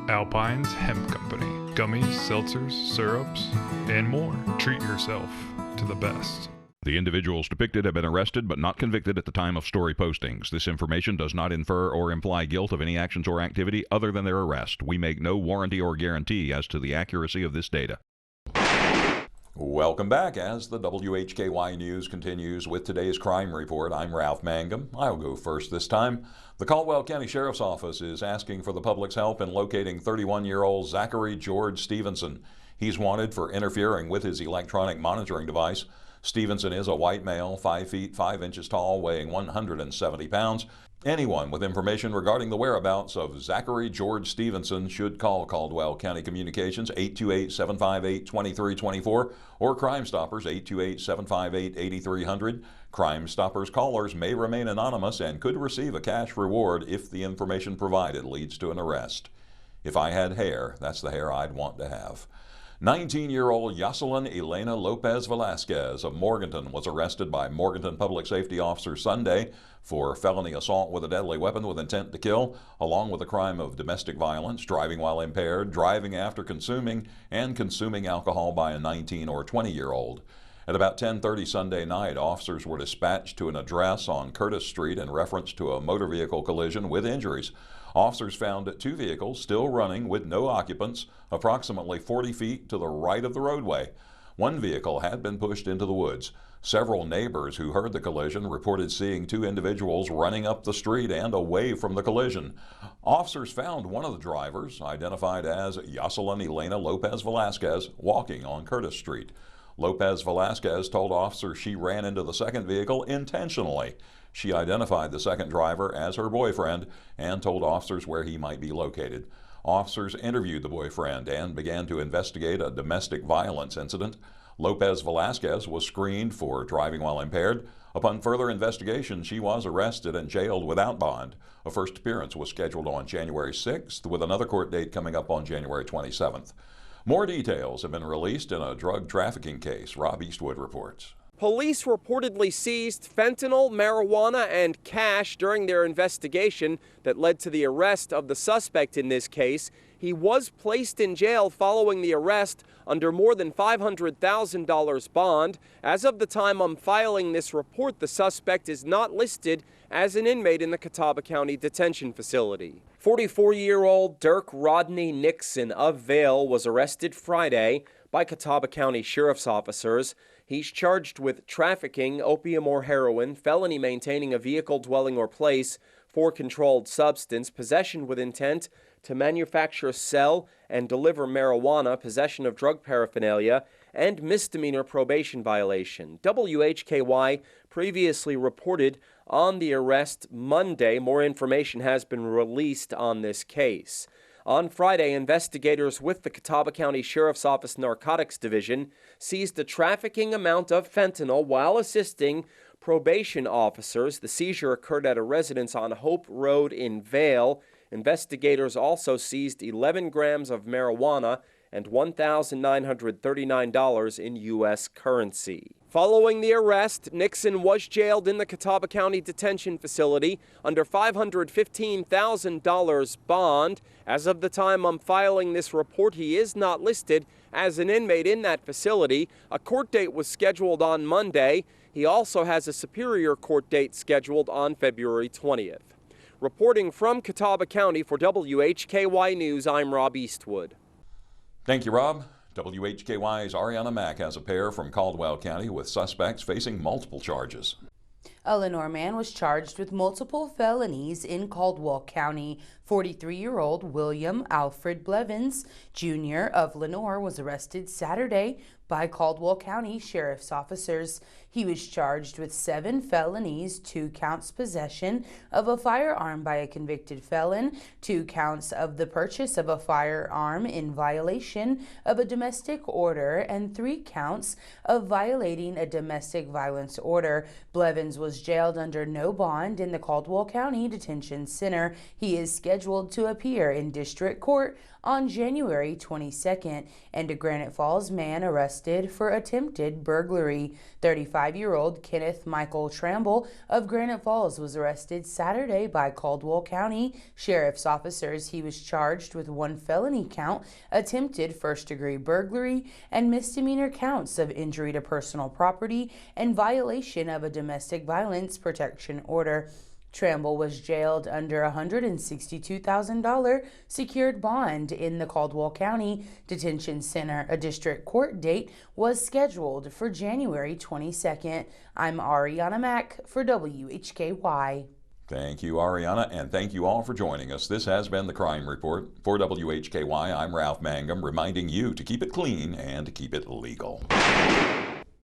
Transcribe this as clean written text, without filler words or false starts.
Alpine's Hemp Company. Gummies, seltzers, syrups, and more. Treat yourself to the best. The individuals depicted have been arrested but not convicted at the time of story postings. This information does not infer or imply guilt of any actions or activity other than their arrest. We make no warranty or guarantee as to the accuracy of this data. Welcome back as the WHKY News continues with today's crime report. I'm Ralph Mangum. I'll go first this time. The Caldwell County Sheriff's Office is asking for the public's help in locating 31-year-old Zachary George Stevenson. He's wanted for interfering with his electronic monitoring device. Stevenson is a white male, 5 feet 5 inches tall, weighing 170 pounds. Anyone with information regarding the whereabouts of Zachary George Stevenson should call Caldwell County Communications 828-758-2324 or Crime Stoppers 828-758-8300. Crime Stoppers callers may remain anonymous and could receive a cash reward if the information provided leads to an arrest. If I had hair, that's the hair I'd want to have. 19-year-old Yoselin Elena Lopez Velasquez of Morganton was arrested by Morganton Public Safety officers Sunday for felony assault with a deadly weapon with intent to kill, along with a crime of domestic violence, driving while impaired, driving after consuming, and consuming alcohol by a 19 or 20-year-old. At about 10:30 Sunday night, officers were dispatched to an address on Curtis Street in reference to a motor vehicle collision with injuries. Officers found 2 vehicles still running with no occupants approximately 40 feet to the right of the roadway. One vehicle had been pushed into the woods. Several neighbors who heard the collision reported seeing 2 individuals running up the street and away from the collision. Officers found one of the drivers, identified as Yoselin Elena Lopez Velasquez, walking on Curtis Street. Lopez Velasquez told officers she ran into the second vehicle intentionally. She identified the second driver as her boyfriend and told officers where he might be located. Officers interviewed the boyfriend and began to investigate a domestic violence incident. Lopez Velasquez was screened for driving while impaired. Upon further investigation, she was arrested and jailed without bond. A first appearance was scheduled on January 6th, with another court date coming up on January 27th. More details have been released in a drug trafficking case. Rob Eastwood reports. Police reportedly seized fentanyl, marijuana, and cash during their investigation that led to the arrest of the suspect in this case. He was placed in jail following the arrest under more than $500,000 bond. As of the time I'm filing this report, the suspect is not listed as an inmate in the Catawba County detention facility. 44-year-old Dirk Rodney Nixon of Vale was arrested Friday by Catawba County Sheriff's officers. He's charged with trafficking, opium or heroin, felony maintaining a vehicle, dwelling, or place for controlled substance, possession with intent to manufacture, sell, and deliver marijuana, possession of drug paraphernalia, and misdemeanor probation violation. WHKY previously reported on the arrest Monday. More information has been released on this case. On Friday, investigators with the Catawba County Sheriff's Office Narcotics Division seized a trafficking amount of fentanyl while assisting probation officers. The seizure occurred at a residence on Hope Road in Vale. Investigators also seized 11 grams of marijuana and $1,939 in U.S. currency. Following the arrest, Nixon was jailed in the Catawba County Detention Facility under $515,000 bond. As of the time I'm filing this report, he is not listed as an inmate in that facility. A court date was scheduled on Monday. He also has a Superior Court date scheduled on February 20th. Reporting from Catawba County for WHKY News, I'm Rob Eastwood. Thank you, Rob. WHKY's Arianna Mack has a pair from Caldwell County with suspects facing multiple charges. A Lenoir man was charged with multiple felonies in Caldwell County. 43-year-old William Alfred Blevins, Jr. of Lenoir was arrested Saturday by Caldwell County Sheriff's officers. He was charged with 7 felonies, 2 counts possession of a firearm by a convicted felon, 2 counts of the purchase of a firearm in violation of a domestic order, and 3 counts of violating a domestic violence order. Blevins was was jailed under no bond in the Caldwell County Detention Center. He is scheduled to appear in district court on January 22nd, and a Granite Falls man arrested for attempted burglary. 35-year-old Kenneth Michael Tramble of Granite Falls was arrested Saturday by Caldwell County Sheriff's officers. He was charged with 1 felony count, attempted first-degree burglary, and misdemeanor counts of injury to personal property and violation of a domestic violence protection order. Tramble was jailed under a $162,000 secured bond in the Caldwell County Detention Center. A district court date was scheduled for January 22nd. I'm Arianna Mack for WHKY. Thank you, Arianna, and thank you all for joining us. This has been the Crime Report. For WHKY, I'm Ralph Mangum, reminding you to keep it clean and keep it legal.